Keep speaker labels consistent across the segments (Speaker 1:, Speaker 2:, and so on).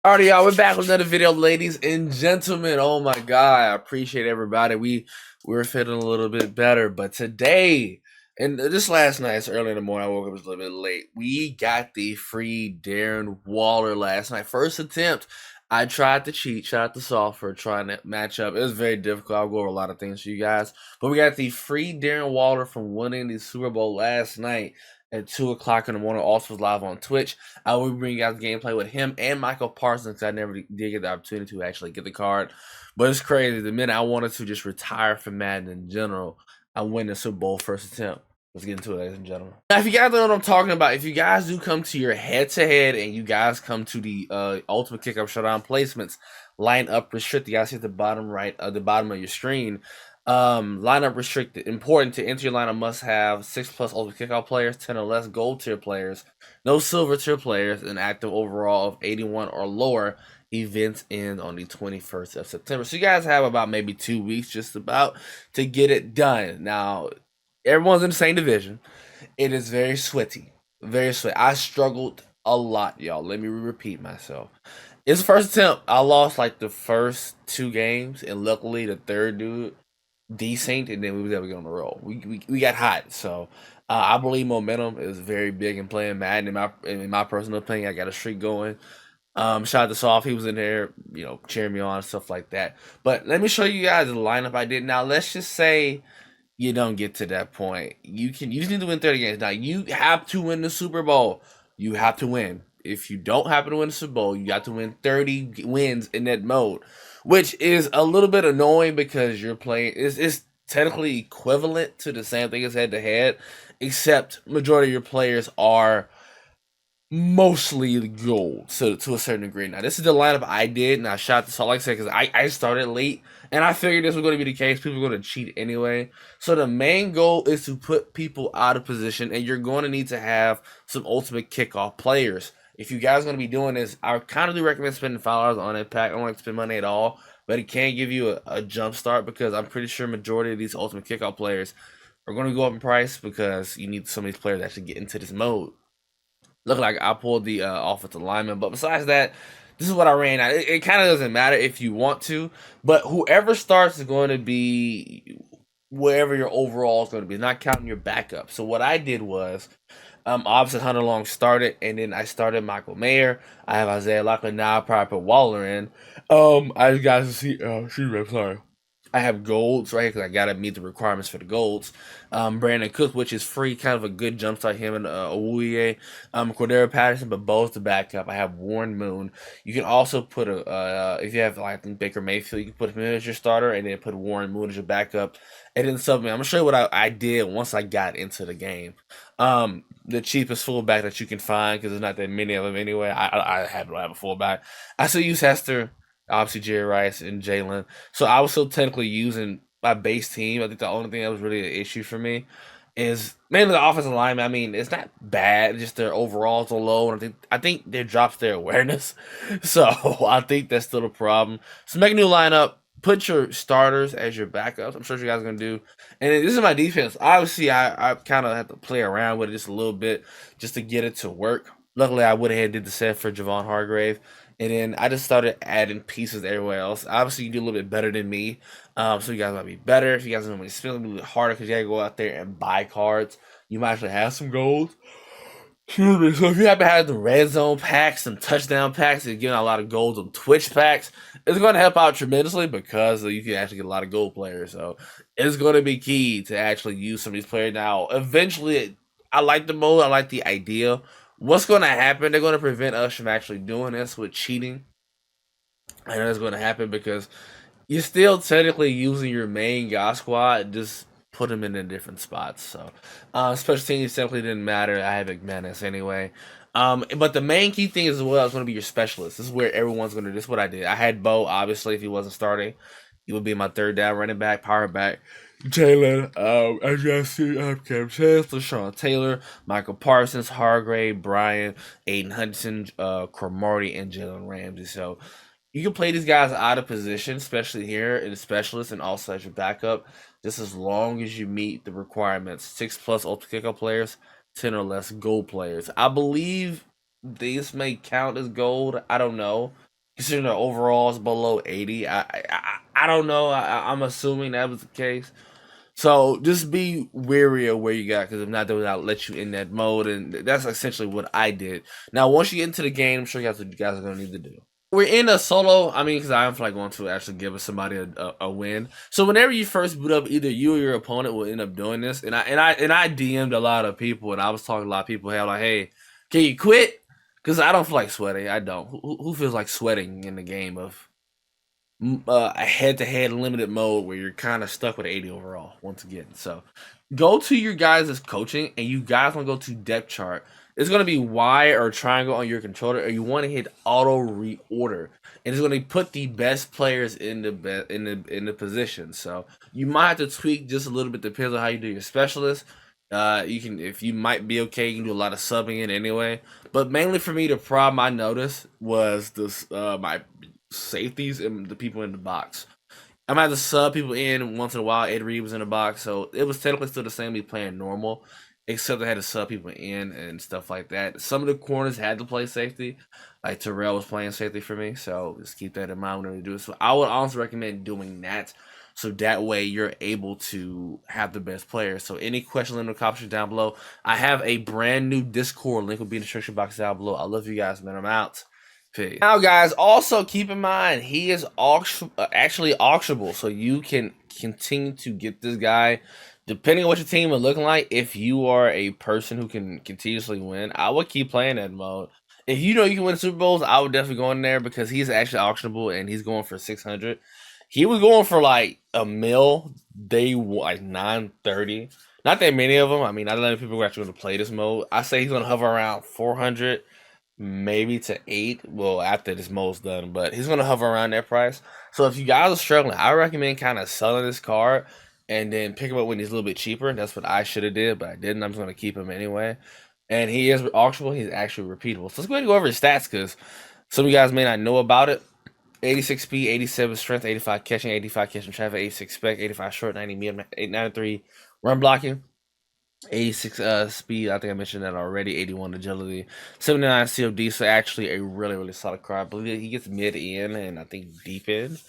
Speaker 1: Alrighty, y'all, we're back with another video, ladies and gentlemen. Oh my god, I appreciate everybody. We're feeling a little bit better, but today and this last night, it's early in the morning. I woke up, it was a little bit late. We got the free Darren Waller last night. First attempt. I tried to cheat. Shout out to software trying to match up. It was very difficult. I'll go over a lot of things for you guys, but we got the free Darren Waller from winning the Super Bowl last night at 2 o'clock in the morning. Also was live on Twitch. I will bring you guys gameplay with him and Michael Parsons because I never did get the opportunity to actually get the card. But it's crazy. The minute I wanted to just retire from Madden in general, I win the Super Bowl first attempt. Let's get into it, ladies and gentlemen. Now, if you guys know what I'm talking about, if you guys do come to your head-to-head and you guys come to the Ultimate Kickoff Showdown placements, line up restricted. You guys see at the bottom right, the bottom of your screen. Lineup restricted. Important to enter your lineup must have 6+ ultimate kickoff players, 10 or less gold tier players, no silver tier players, an active overall of 81 or lower. Events end on the 21st of September. So you guys have about maybe 2 weeks just about to get it done. Now, everyone's in the same division. It is very sweaty. Very sweaty. I struggled a lot, y'all. Let me repeat myself. It's the first attempt. I lost like the first 2 games, and luckily the third dude decent, and then we was able to get on the roll. We got hot, so I believe momentum is very big in playing Madden. In my personal opinion, I got a streak going. Shout out to Soft, he was in there, cheering me on and stuff like that. But let me show you guys the lineup I did. Now, let's just say you don't get to that point. You just need to win 30 games. Now, you have to win the Super Bowl. You have to win. If you don't happen to win the Super Bowl, you got to win 30 wins in that mode, which is a little bit annoying because you're playing. It's technically equivalent to the same thing as head to head, except majority of your players are mostly gold to a certain degree. Now, this is the lineup I did, and I shot this all, like I said, because I started late, and I figured this was going to be the case. People were going to cheat anyway. So the main goal is to put people out of position, and you're going to need to have some ultimate kickoff players. If you guys are going to be doing this, I kind of do recommend spending $5 on it pack. I don't like to spend money at all, but it can give you a jump start because I'm pretty sure majority of these ultimate kickoff players are going to go up in price because you need some of these players to actually get into this mode. Look like I pulled the offensive lineman, but besides that, this is what I ran out. It kind of doesn't matter if you want to, but whoever starts is going to be wherever your overall is going to be, not counting your backup. So what I did was, obviously Hunter Long started, and then I started Michael Mayer. I have Isaiah Lockman now. I probably put Waller in. I just got to see. I'm sorry. I have golds right here because I gotta meet the requirements for the golds. Brandon Cook, which is free, kind of a good jumpstart. Him and Owuye, Cordero Patterson, but both the backup. I have Warren Moon. You can also put if you have like I think Baker Mayfield, you can put him as your starter, and then put Warren Moon as your backup, and then sub me. I'm gonna show you what I did once I got into the game. The cheapest fullback that you can find because there's not that many of them anyway. I have a fullback. I still use Hester, obviously Jerry Rice and Jalen. So I was still technically using my base team. I think the only thing that was really an issue for me is mainly the offensive lineman. I mean, it's not bad, just their overalls are low, and I think they drops their awareness. So I think that's still a problem. So make a new lineup. Put your starters as your backups. I'm sure you guys are gonna do. And this is my defense. Obviously, I kind of have to play around with it just a little bit just to get it to work. Luckily, I went ahead and did the set for Javon Hargrave. And then I just started adding pieces everywhere else. Obviously, you do a little bit better than me. So you guys might be better. If you guys want to spend a little bit harder because you got to go out there and buy cards, you might actually have some gold. Excuse me. So if you happen to have the red zone packs, some touchdown packs, and getting a lot of gold on Twitch packs, it's going to help out tremendously because you can actually get a lot of gold players. So it's going to be key to actually use some of these players. Now, eventually, I like the mode. I like the idea. What's going to happen? They're going to prevent us from actually doing this with cheating. I know that's going to happen because you're still technically using your main guy squad, just put them in different spots. So, special teams technically didn't matter. I have McManus anyway. But the main key thing as well is going to be your specialist. This is where everyone's going to. This is what I did. I had Bo, obviously, if he wasn't starting, he would be my third down running back, power back. Jalen, as you guys see, Cam Chancellor, Sean Taylor, Michael Parsons, Hargrave, Brian, Aiden Hudson, Cromartie, and Jalen Ramsey. So you can play these guys out of position, especially here in the specialist and also as your backup, just as long as you meet the requirements. 6+ ultimate kickoff players, 10 or less gold players. I believe these may count as gold. I don't know. considering the overall is below 80. I don't know. I'm assuming that was the case. So just be wary of where you got, because if not, they will let you in that mode, and that's essentially what I did. Now, once you get into the game, I'm sure you guys are gonna need to do. We're in a solo. I mean, because I am like going to actually give somebody a win. So whenever you first boot up, either you or your opponent will end up doing this. And I DM'd a lot of people, and I was talking to a lot of people. Hey, I'm like, hey, can you quit? Because I don't feel like sweating. I don't. Who feels like sweating in the game of a head-to-head limited mode where you're kind of stuck with 80 overall once again? So go to your guys' coaching, and you guys want to go to depth chart. It's going to be Y or triangle on your controller, or you want to hit auto reorder, and it's going to put the best players in the position. So you might have to tweak just a little bit, depends on how you do your specialist. You can, if you might be okay, you can do a lot of subbing in anyway. But mainly for me, the problem I noticed was this my safeties and the people in the box. I'm gonna have to sub people in once in a while. Ed Reed was in the box, so it was technically still the same me playing normal, except I had to sub people in and stuff like that. Some of the corners had to play safety, like Terrell was playing safety for me, so just keep that in mind whenever you do it. So I would also recommend doing that, so that way you're able to have the best players. So any questions in the comments down below. I have a brand new Discord link will be in the description box down below. I love you guys, man. I'm out. Peace. Now, guys, also keep in mind he is actually auctionable, so you can continue to get this guy. Depending on what your team is looking like, if you are a person who can continuously win, I would keep playing that mode. If you know you can win Super Bowls, I would definitely go in there, because he's actually auctionable and he's going for 600. He was going for like a mil day like 930. Not that many of them. I mean, not that many people are actually going to play this mode. I say he's going to hover around 400, maybe to 8. Well, after this mode's done, but he's going to hover around that price. So if you guys are struggling, I recommend kind of selling this card and then pick him up when he's a little bit cheaper. That's what I should have did, but I didn't. I'm just going to keep him anyway. And he is auctionable. He's actually repeatable. So let's go ahead and go over his stats, because some of you guys may not know about it. 86 speed, 87 strength, 85 catching, 85 catching traffic, 86 spec, 85 short, 90 medium, 93 run blocking, 86 speed. I think I mentioned that already. 81 agility, 79 COD. So actually a really solid card. I believe he gets mid in and I think deep in.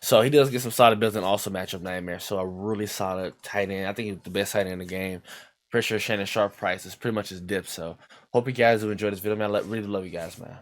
Speaker 1: So he does get some solid builds and also matchup nightmare. So a really solid tight end. I think he's the best tight end in the game. Pretty sure Shannon Sharp price is pretty much his dip. So hope you guys have enjoyed this video, man. I really love you guys, man.